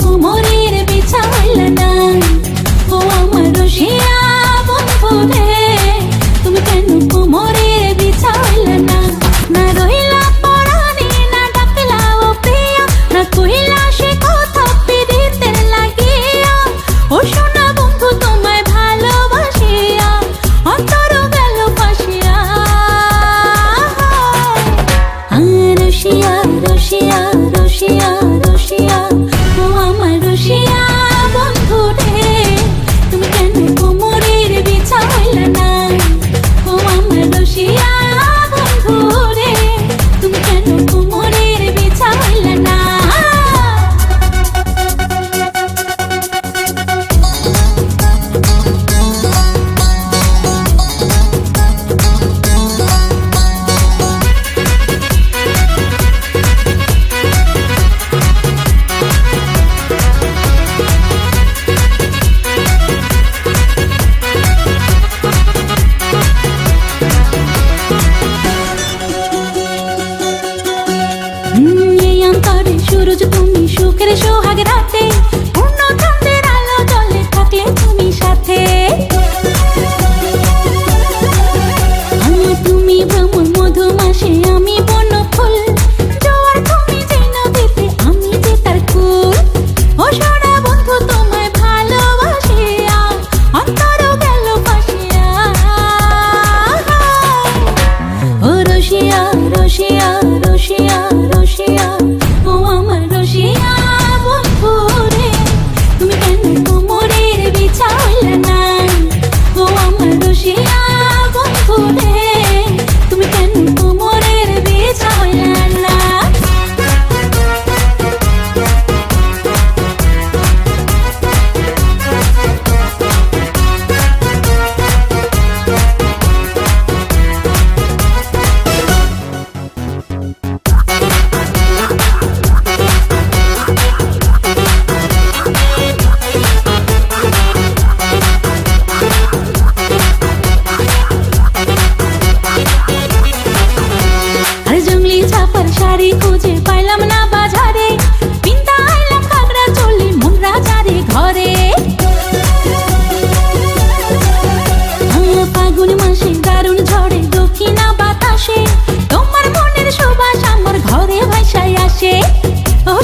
কোমরের বিছা হইল না। ও আমার রসিয়া বন্ধু রে, তুমি কেন কোমরের বিছা হইল না? না রইলা পরাণে, না ডাকলা ও প্রিয়া, না কইলা সে কথা পিরিতের লাগিয়া। ও সোনা বন্ধু তোমায় ভালোবাসিয়া অন্তর গেল ফাঁসিয়া। রসিয়া রসিয়া রসিয়া রসিয়া, ও আমার রসিয়া বন্ধু রে, তুমি কেন কোমরের বিছা হইল না? ও আমার রসিয়া বন্ধু রে, তুমি কেন কোমরের বিছা হইল না? এই অন্তরে সুরজ তুমি, সুখের সোহাগ রাতে, পূর্ণ চাঁদের আলো জলে থাকলে তুমি সাথে। তুমি ভ্রমণ মধুমাসে, আমি বন ফুল, জোয়ার তুমি যে নদীতে, আমি যে তার কুল। ও সোনা বন্ধু তোমায় ভালোবাসিয়া অন্তর গেল ফাঁসিয়া। ও রসিয়া রসিয়া রসিয়া রসিয়া, ও আমার রসিয়া বন্ধু রে, তুমি কেন কোমরের বিছা হইল না? ও আমার রসিয়া বন্ধু রে, তুমি কেন কোমরের বিছা হইল না? আর জঙ্গলি ছাপার শাড়ি খুঁজে পাইলাম না বাজারে, পিন্তা আইলাম খাগড়া চলি মন রাজারে ঘরে। ফাগুন মাসে দারুণ ঝড়ে দক্ষিণা বাতাসে, তোমার মনের সুবাস আমার ঘরে ভাইসায় আসে। ও